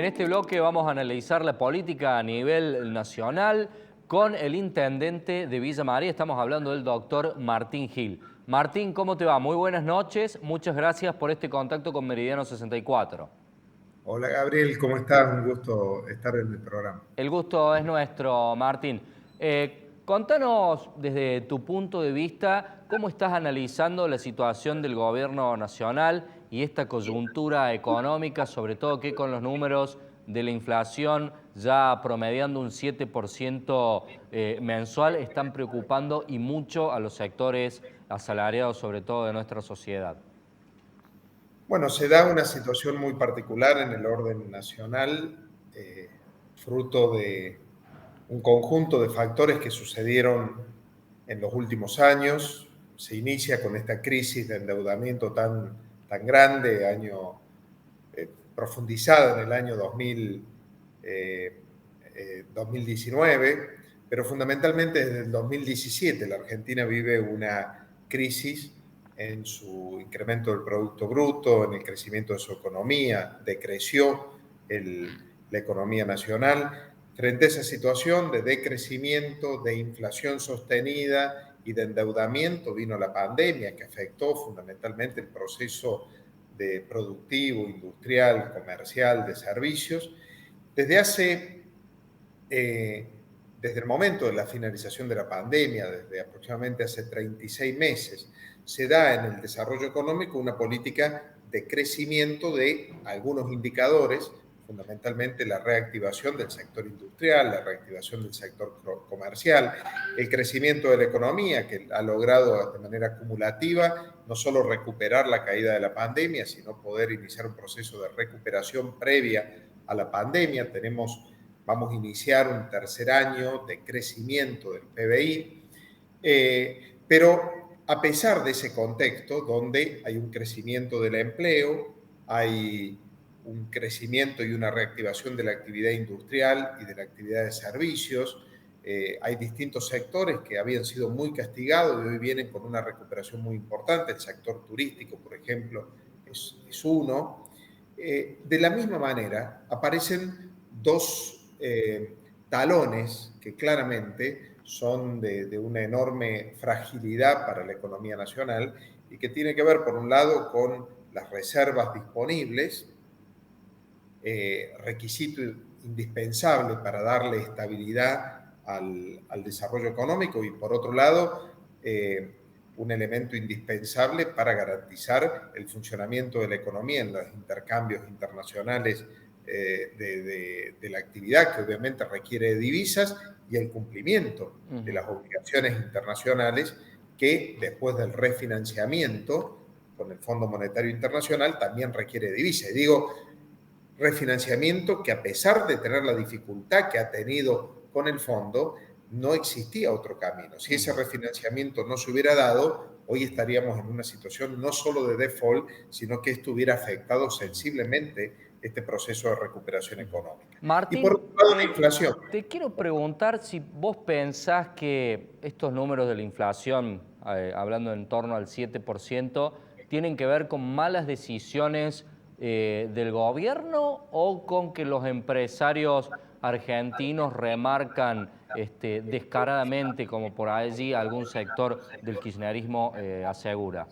En este bloque vamos a analizar la política a nivel nacional con el intendente de Villa María. Estamos hablando del doctor Martín Gil. Martín, ¿cómo te va? Muy buenas noches. Muchas gracias por este contacto con Meridiano 64. Hola Gabriel, ¿cómo estás? Un gusto estar en el programa. El gusto es nuestro, Martín. Contanos desde tu punto de vista cómo estás analizando la situación del gobierno nacional y esta coyuntura económica, sobre todo que con los números de la inflación ya promediando un 7% mensual están preocupando y mucho a los sectores asalariados, sobre todo de nuestra sociedad. Bueno, se da una situación muy particular en el orden nacional, fruto de un conjunto de factores que sucedieron en los últimos años. Se inicia con esta crisis de endeudamiento tan grande, profundizada en el año 2019, pero fundamentalmente desde el 2017 la Argentina vive una crisis en su incremento del Producto Bruto, en el crecimiento de su economía, decreció la economía nacional. Frente a esa situación de decrecimiento, de inflación sostenida y de endeudamiento, vino la pandemia que afectó fundamentalmente el proceso de productivo, industrial, comercial, de servicios. Desde el momento de la finalización de la pandemia, desde aproximadamente hace 36 meses, se da en el desarrollo económico una política de crecimiento de algunos indicadores, fundamentalmente la reactivación del sector industrial, la reactivación del sector comercial, el crecimiento de la economía, que ha logrado de manera acumulativa no solo recuperar la caída de la pandemia, sino poder iniciar un proceso de recuperación previa a la pandemia. Vamos a iniciar un tercer año de crecimiento del PBI, pero a pesar de ese contexto donde hay un crecimiento del empleo, hay un crecimiento y una reactivación de la actividad industrial y de la actividad de servicios, hay distintos sectores que habían sido muy castigados y hoy vienen con una recuperación muy importante. El sector turístico, por ejemplo, es uno. De la misma manera, aparecen dos talones que claramente son de una enorme fragilidad para la economía nacional y que tiene que ver, por un lado, con las reservas disponibles, requisito indispensable para darle estabilidad al desarrollo económico y, por otro lado, un elemento indispensable para garantizar el funcionamiento de la economía en los intercambios internacionales de la actividad, que obviamente requiere de divisas, y el cumplimiento de las obligaciones internacionales que después del refinanciamiento con el Fondo Monetario Internacional también requiere divisas. Y digo, refinanciamiento que, a pesar de tener la dificultad que ha tenido con el fondo, no existía otro camino. Si ese refinanciamiento no se hubiera dado, hoy estaríamos en una situación no solo de default, sino que esto hubiera afectado sensiblemente este proceso de recuperación económica. Y por Martín, otro lado, la inflación. te quiero preguntar si vos pensás que estos números de la inflación, hablando en torno al 7%, tienen que ver con malas decisiones del gobierno o con que los empresarios argentinos remarcan descaradamente, como por allí algún sector del kirchnerismo asegura.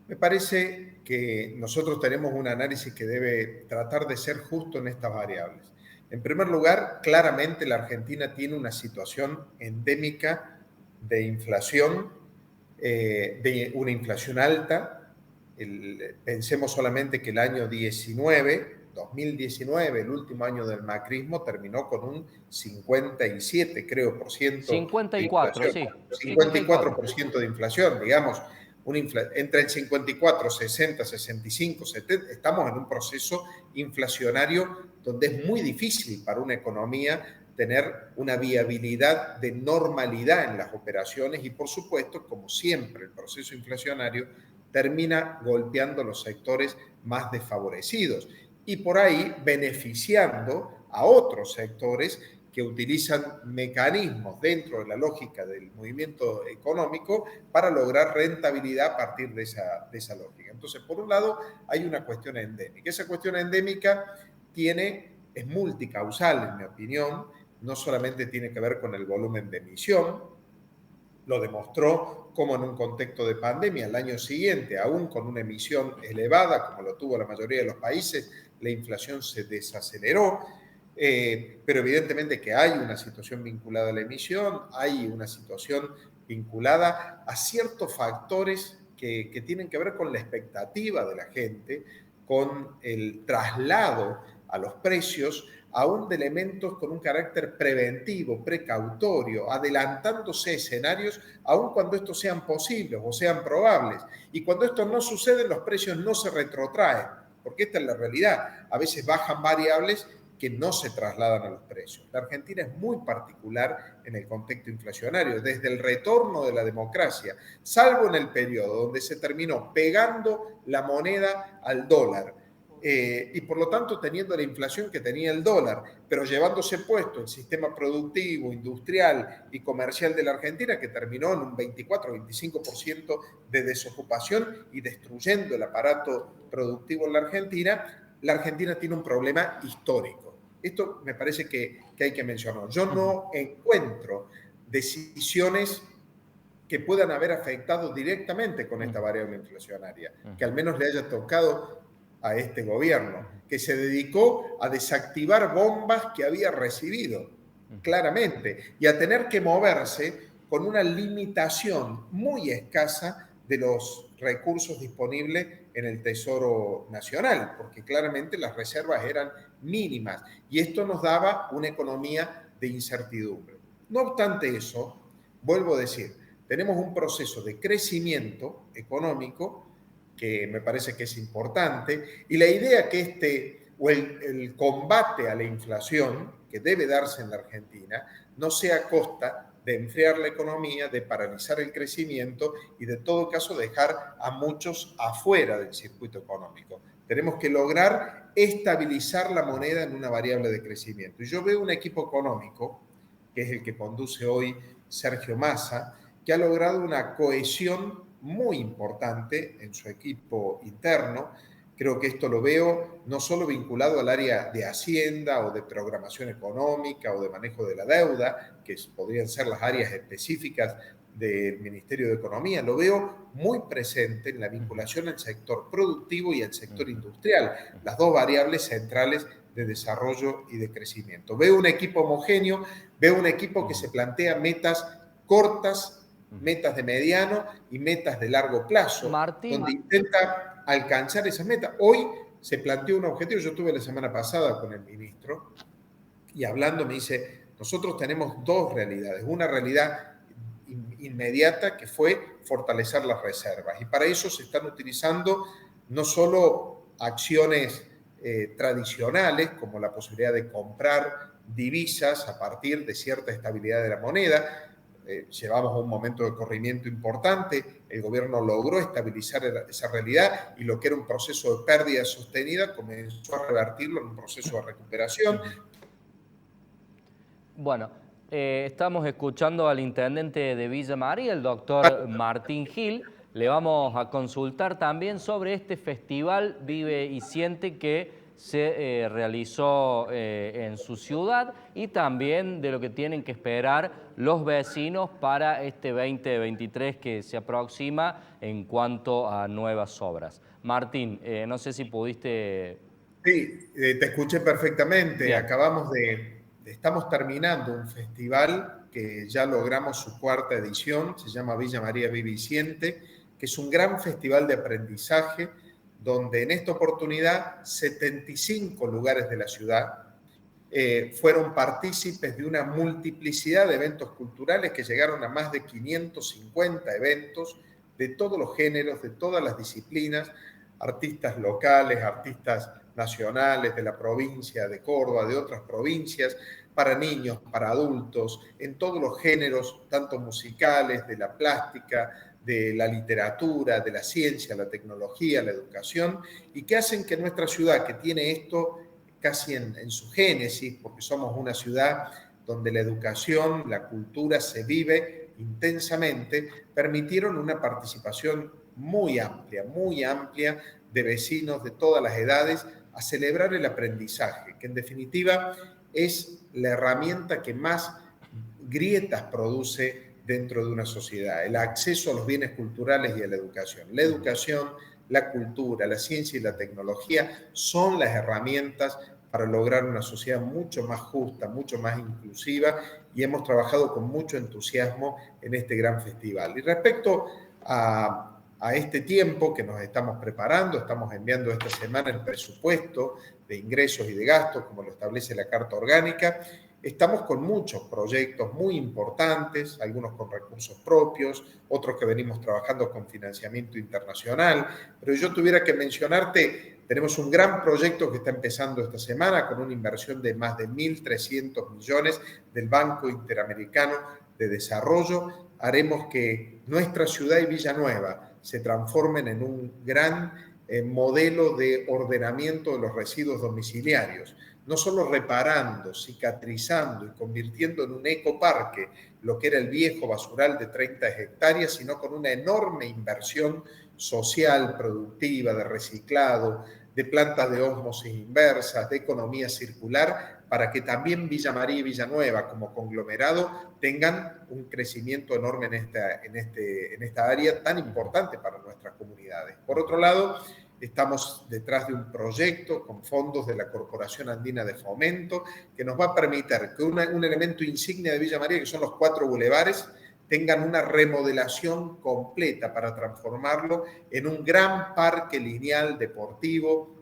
Me parece que nosotros tenemos un análisis que debe tratar de ser justo en estas variables. En primer lugar, claramente la Argentina tiene una situación endémica de inflación, de una inflación alta. Pensemos solamente que el año 2019, el último año del macrismo, terminó con un 57, creo, por ciento de 54, inflación. sí, 54. 54% de inflación, digamos, entre el 54, 60, 65, 70, estamos en un proceso inflacionario donde es muy difícil para una economía tener una viabilidad de normalidad en las operaciones y, por supuesto, como siempre, el proceso inflacionario termina golpeando los sectores más desfavorecidos y por ahí beneficiando a otros sectores que utilizan mecanismos dentro de la lógica del movimiento económico para lograr rentabilidad a partir de esa lógica. Entonces, por un lado, hay una cuestión endémica. Esa cuestión endémica tiene es multicausal, en mi opinión, no solamente tiene que ver con el volumen de emisión, lo demostró como en un contexto de pandemia, el año siguiente, aún con una emisión elevada, como lo tuvo la mayoría de los países, la inflación se desaceleró, pero evidentemente que hay una situación vinculada a la emisión, hay una situación vinculada a ciertos factores que tienen que ver con la expectativa de la gente, con el traslado a los precios, aún de elementos con un carácter preventivo, precautorio, adelantándose a escenarios, aun cuando estos sean posibles o sean probables. Y cuando esto no sucede, los precios no se retrotraen, porque esta es la realidad. A veces bajan variables que no se trasladan a los precios. La Argentina es muy particular en el contexto inflacionario, desde el retorno de la democracia, salvo en el periodo donde se terminó pegando la moneda al dólar, y por lo tanto teniendo la inflación que tenía el dólar, pero llevándose puesto el sistema productivo, industrial y comercial de la Argentina, que terminó en un 24-25% de desocupación y destruyendo el aparato productivo en la Argentina tiene un problema histórico. Esto me parece que hay que mencionar. Yo no encuentro decisiones que puedan haber afectado directamente con esta variable inflacionaria, que al menos le haya tocado a este gobierno, que se dedicó a desactivar bombas que había recibido, claramente, y a tener que moverse con una limitación muy escasa de los recursos disponibles en el Tesoro Nacional, porque claramente las reservas eran mínimas, y esto nos daba una economía de incertidumbre. No obstante eso, vuelvo a decir, tenemos un proceso de crecimiento económico que me parece que es importante, y la idea que el combate a la inflación que debe darse en la Argentina no sea a costa de enfriar la economía, de paralizar el crecimiento y de todo caso dejar a muchos afuera del circuito económico. Tenemos que lograr estabilizar la moneda en una variable de crecimiento. Y yo veo un equipo económico, que es el que conduce hoy Sergio Massa, que ha logrado una cohesión muy importante en su equipo interno. Creo que esto lo veo no solo vinculado al área de Hacienda o de programación económica o de manejo de la deuda, que podrían ser las áreas específicas del Ministerio de Economía, lo veo muy presente en la vinculación al sector productivo y al sector industrial, las dos variables centrales de desarrollo y de crecimiento. Veo un equipo homogéneo, veo un equipo que se plantea metas cortas, metas de mediano y metas de largo plazo, Martín, donde intenta alcanzar esas metas. Hoy se planteó un objetivo, yo estuve la semana pasada con el ministro y hablando me dice, nosotros tenemos dos realidades, una realidad inmediata que fue fortalecer las reservas y para eso se están utilizando no solo acciones tradicionales como la posibilidad de comprar divisas a partir de cierta estabilidad de la moneda. Llevamos un momento de corrimiento importante, el gobierno logró estabilizar esa realidad y lo que era un proceso de pérdida sostenida comenzó a revertirlo en un proceso de recuperación. bueno, estamos escuchando al intendente de Villa María, el doctor Martín Gil. Le vamos a consultar también sobre este festival Vive y Siente que se realizó en su ciudad y también de lo que tienen que esperar los vecinos para este 2023 que se aproxima en cuanto a nuevas obras. Martín, no sé si pudiste... Sí, te escuché perfectamente. Bien. Estamos terminando un festival que ya logramos su cuarta edición, se llama Villa María Vive y Siente, que es un gran festival de aprendizaje donde en esta oportunidad 75 lugares de la ciudad fueron partícipes de una multiplicidad de eventos culturales que llegaron a más de 550 eventos de todos los géneros, de todas las disciplinas, artistas locales, artistas nacionales de la provincia de Córdoba, de otras provincias, para niños, para adultos, en todos los géneros, tanto musicales, de la plástica, de la literatura, de la ciencia, la tecnología, la educación, y que hacen que nuestra ciudad, que tiene esto casi en su génesis, porque somos una ciudad donde la educación, la cultura se vive intensamente, permitieron una participación muy amplia de vecinos de todas las edades a celebrar el aprendizaje, que en definitiva es la herramienta que más grietas produce dentro de una sociedad, el acceso a los bienes culturales y a la educación. La educación, la cultura, la ciencia y la tecnología son las herramientas para lograr una sociedad mucho más justa, mucho más inclusiva, y hemos trabajado con mucho entusiasmo en este gran festival. Y respecto a este tiempo que nos estamos preparando, estamos enviando esta semana el presupuesto de ingresos y de gastos, como lo establece la Carta Orgánica. Estamos con muchos proyectos muy importantes, algunos con recursos propios, otros que venimos trabajando con financiamiento internacional, pero yo tuviera que mencionarte, tenemos un gran proyecto que está empezando esta semana con una inversión de más de 1.300 millones del Banco Interamericano de Desarrollo. Haremos que nuestra ciudad y Villanueva se transformen en un gran modelo de ordenamiento de los residuos domiciliarios, no solo reparando, cicatrizando y convirtiendo en un ecoparque lo que era el viejo basural de 30 hectáreas, sino con una enorme inversión social, productiva, de reciclado, de plantas de ósmosis inversas, de economía circular, para que también Villa María y Villanueva como conglomerado tengan un crecimiento enorme en esta área tan importante para nuestras comunidades. Por otro lado, estamos detrás de un proyecto con fondos de la Corporación Andina de Fomento que nos va a permitir que un elemento insignia de Villa María, que son los 4 bulevares, tengan una remodelación completa para transformarlo en un gran parque lineal deportivo,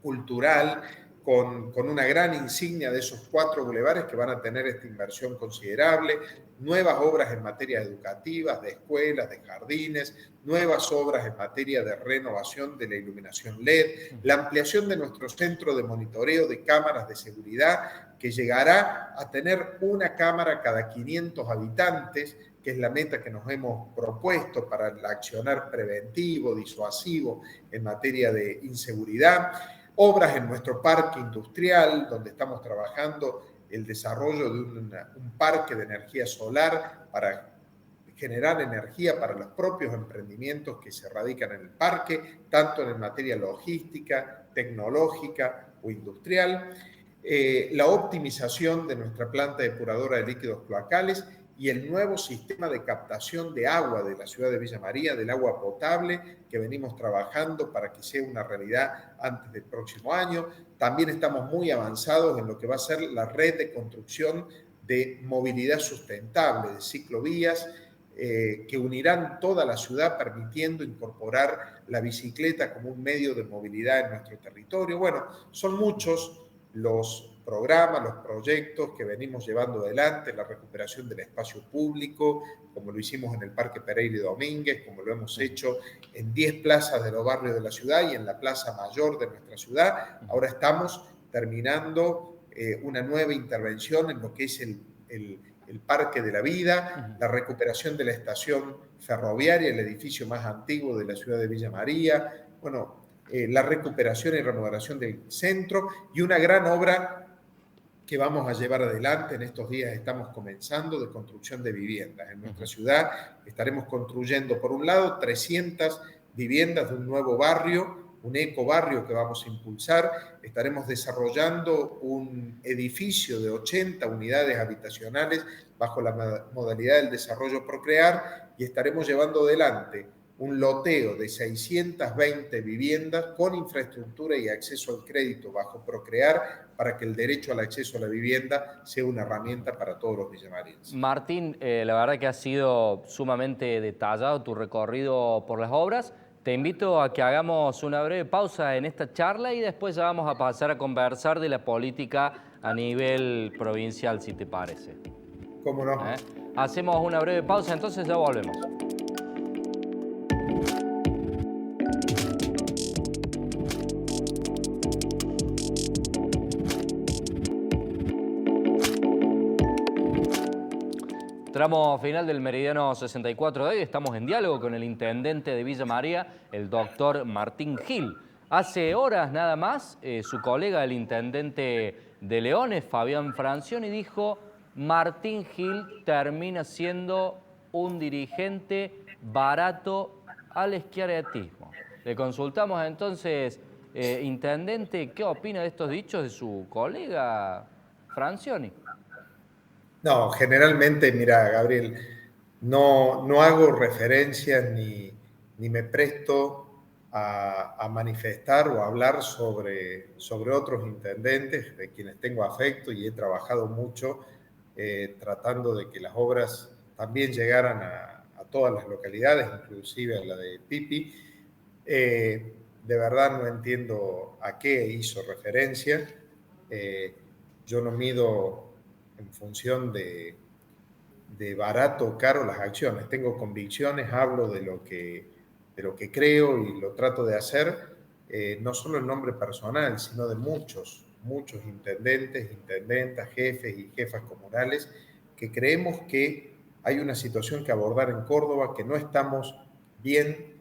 cultural, con una gran insignia de esos 4 bulevares que van a tener esta inversión considerable, nuevas obras en materia educativas, de escuelas, de jardines, nuevas obras en materia de renovación de la iluminación LED, la ampliación de nuestro centro de monitoreo de cámaras de seguridad, que llegará a tener una cámara cada 500 habitantes, que es la meta que nos hemos propuesto para el accionar preventivo, disuasivo en materia de inseguridad. Obras en nuestro parque industrial, donde estamos trabajando el desarrollo de un parque de energía solar para generar energía para los propios emprendimientos que se radican en el parque, tanto en materia logística, tecnológica o industrial. La optimización de nuestra planta depuradora de líquidos cloacales y el nuevo sistema de captación de agua de la ciudad de Villa María, del agua potable, que venimos trabajando para que sea una realidad antes del próximo año. También estamos muy avanzados en lo que va a ser la red de construcción de movilidad sustentable, de ciclovías, que unirán toda la ciudad, permitiendo incorporar la bicicleta como un medio de movilidad en nuestro territorio. Bueno, son muchos los programas, los proyectos que venimos llevando adelante, la recuperación del espacio público, como lo hicimos en el Parque Pereira y Domínguez, como lo hemos hecho en 10 plazas de los barrios de la ciudad y en la plaza mayor de nuestra ciudad. Ahora estamos terminando una nueva intervención en lo que es el Parque de la Vida, la recuperación de la estación ferroviaria, el edificio más antiguo de la ciudad de Villa María, bueno, la recuperación y remodelación del centro y una gran obra que vamos a llevar adelante. En estos días estamos comenzando de construcción de viviendas. En nuestra ciudad estaremos construyendo, por un lado, 300 viviendas de un nuevo barrio, un ecobarrio que vamos a impulsar. Estaremos desarrollando un edificio de 80 unidades habitacionales bajo la modalidad del desarrollo Procrear y estaremos llevando adelante un loteo de 620 viviendas con infraestructura y acceso al crédito bajo Procrear para que el derecho al acceso a la vivienda sea una herramienta para todos los villamarienses. Martín, la verdad que ha sido sumamente detallado tu recorrido por las obras. Te invito a que hagamos una breve pausa en esta charla y después ya vamos a pasar a conversar de la política a nivel provincial, si te parece. ¿Cómo no? Hacemos una breve pausa, entonces ya volvemos. Tramo final del Meridiano 64 de hoy. Estamos en diálogo con el intendente de Villa María, el doctor Martín Gil. Hace horas nada más, su colega, el intendente de Leones, Fabián Francioni, dijo: Martín Gil termina siendo un dirigente barato al schiarettismo. Le consultamos entonces, intendente, ¿qué opina de estos dichos de su colega Francioni? No, generalmente, mira, Gabriel, no hago referencias ni me presto a manifestar o a hablar sobre otros intendentes de quienes tengo afecto y he trabajado mucho tratando de que las obras también llegaran a todas las localidades, inclusive a la de Pipi. De verdad no entiendo a qué hizo referencia. Eh, yo no mido en función de barato o caro las acciones. Tengo convicciones, hablo de lo que creo y lo trato de hacer, no solo en nombre personal, sino de muchos intendentes, intendentas, jefes y jefas comunales, que creemos que hay una situación que abordar en Córdoba, que no estamos bien,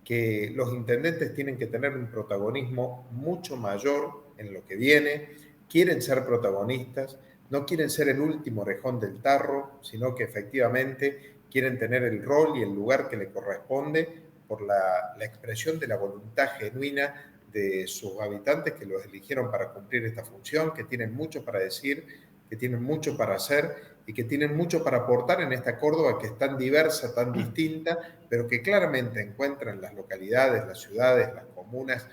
que los intendentes tienen que tener un protagonismo mucho mayor en lo que viene, quieren ser protagonistas, no quieren ser el último orejón del tarro, sino que efectivamente quieren tener el rol y el lugar que le corresponde por la expresión de la voluntad genuina de sus habitantes que los eligieron para cumplir esta función, que tienen mucho para decir, que tienen mucho para hacer y que tienen mucho para aportar en esta Córdoba que es tan diversa, tan distinta, pero que claramente encuentra en las localidades, las ciudades, las comunas,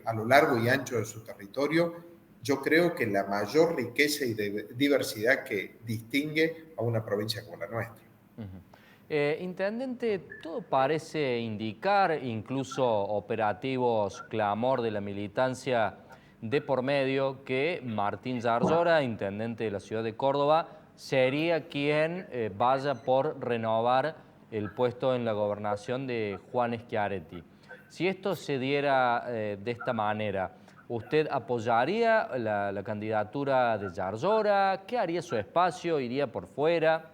a lo largo y ancho de su territorio, yo creo que la mayor riqueza y diversidad que distingue a una provincia como la nuestra. Ujú. Intendente, todo parece indicar, incluso operativos clamor de la militancia de por medio, que Martín Zarzora, intendente de la ciudad de Córdoba, sería quien vaya por renovar el puesto en la gobernación de Juan Schiaretti. Si esto se diera de esta manera, ¿usted apoyaría la candidatura de Zarzora? ¿Qué haría su espacio? ¿Iría por fuera?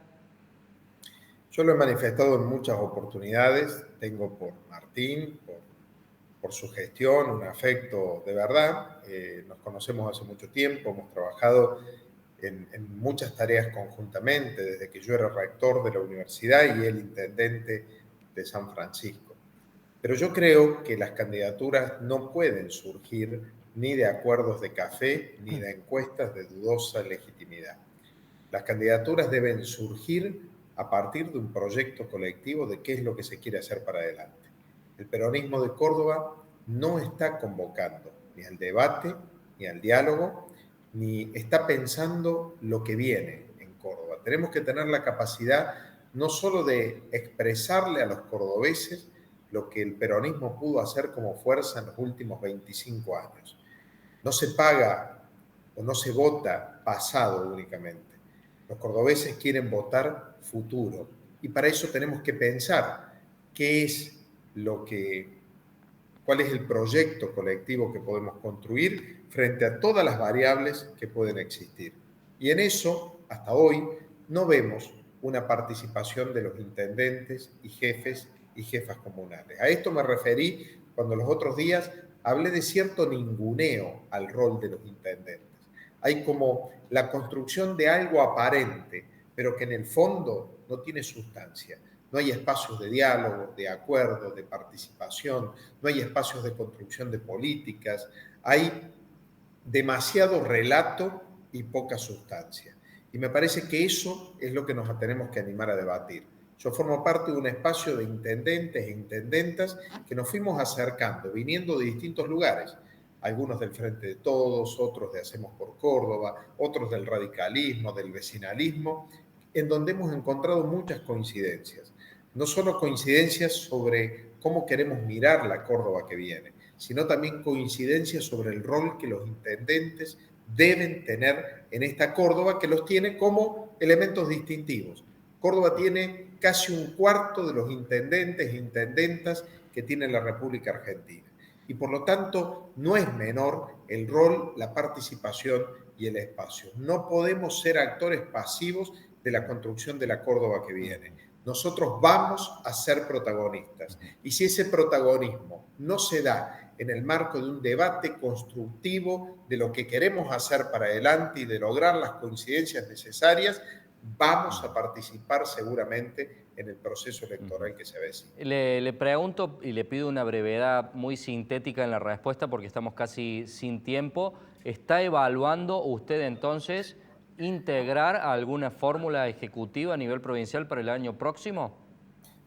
Yo lo he manifestado en muchas oportunidades, tengo por Martín, por su gestión, un afecto de verdad. Nos conocemos hace mucho tiempo, hemos trabajado en muchas tareas conjuntamente, desde que yo era rector de la universidad y él intendente de San Francisco. Pero yo creo que las candidaturas no pueden surgir ni de acuerdos de café ni de encuestas de dudosa legitimidad. Las candidaturas deben surgir a partir de un proyecto colectivo de qué es lo que se quiere hacer para adelante. El peronismo de Córdoba no está convocando ni al debate, ni al diálogo, ni está pensando lo que viene en Córdoba. Tenemos que tener la capacidad no solo de expresarle a los cordobeses lo que el peronismo pudo hacer como fuerza en los últimos 25 años. No se paga o no se vota pasado únicamente. Los cordobeses quieren votar futuro y para eso tenemos que pensar qué es lo que, cuál es el proyecto colectivo que podemos construir frente a todas las variables que pueden existir. Y en eso, hasta hoy, no vemos una participación de los intendentes y jefes y jefas comunales. A esto me referí cuando los otros días hablé de cierto ninguneo al rol de los intendentes. Hay como la construcción de algo aparente, pero que en el fondo no tiene sustancia. No hay espacios de diálogo, de acuerdo, de participación, no hay espacios de construcción de políticas, hay demasiado relato y poca sustancia. Y me parece que eso es lo que nos tenemos que animar a debatir. Yo formo parte de un espacio de intendentes e intendentas que nos fuimos acercando, viniendo de distintos lugares, algunos del Frente de Todos, otros de Hacemos por Córdoba, otros del radicalismo, del vecinalismo, en donde hemos encontrado muchas coincidencias. No solo coincidencias sobre cómo queremos mirar la Córdoba que viene, sino también coincidencias sobre el rol que los intendentes deben tener en esta Córdoba, que los tiene como elementos distintivos. Córdoba tiene casi un cuarto de los intendentes e intendentas que tiene la República Argentina. Y por lo tanto, no es menor el rol, la participación y el espacio. No podemos ser actores pasivos de la construcción de la Córdoba que viene. Nosotros vamos a ser protagonistas. Y si ese protagonismo no se da en el marco de un debate constructivo de lo que queremos hacer para adelante y de lograr las coincidencias necesarias, vamos a participar seguramente en el proceso electoral que se avecina. Le pregunto y le pido una brevedad muy sintética en la respuesta porque estamos casi sin tiempo. ¿Está evaluando usted entonces integrar alguna fórmula ejecutiva a nivel provincial para el año próximo?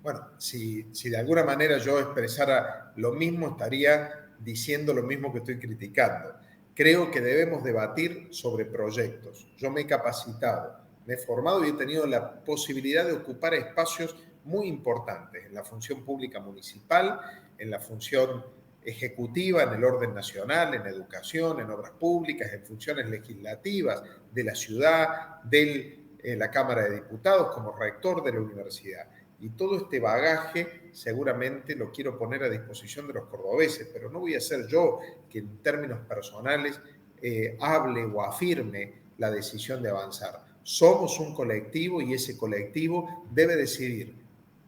Bueno, si de alguna manera yo expresara lo mismo, estaría diciendo lo mismo que estoy criticando. Creo que debemos debatir sobre proyectos. Yo me he capacitado, me he formado y he tenido la posibilidad de ocupar espacios muy importantes en la función pública municipal, en la función ejecutiva, en el orden nacional, en educación, en obras públicas, en funciones legislativas de la ciudad, de la Cámara de Diputados, como rector de la universidad. Y todo este bagaje seguramente lo quiero poner a disposición de los cordobeses, pero no voy a ser yo que en términos personales hable o afirme la decisión de avanzar. Somos un colectivo y ese colectivo debe decidir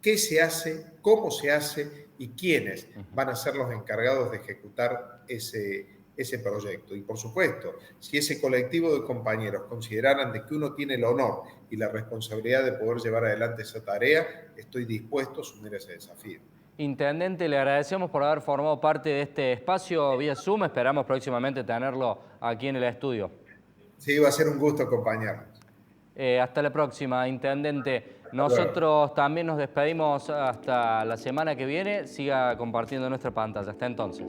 qué se hace, cómo se hace y quiénes van a ser los encargados de ejecutar ese proyecto. Y por supuesto, si ese colectivo de compañeros consideraran de que uno tiene el honor y la responsabilidad de poder llevar adelante esa tarea, estoy dispuesto a asumir ese desafío. Intendente, le agradecemos por haber formado parte de este espacio vía Zoom. Esperamos próximamente tenerlo aquí en el estudio. Sí, va a ser un gusto acompañarnos. Hasta la próxima, Intendente. Hasta luego. Nosotros también nos despedimos hasta la semana que viene. Siga compartiendo nuestra pantalla. Hasta entonces.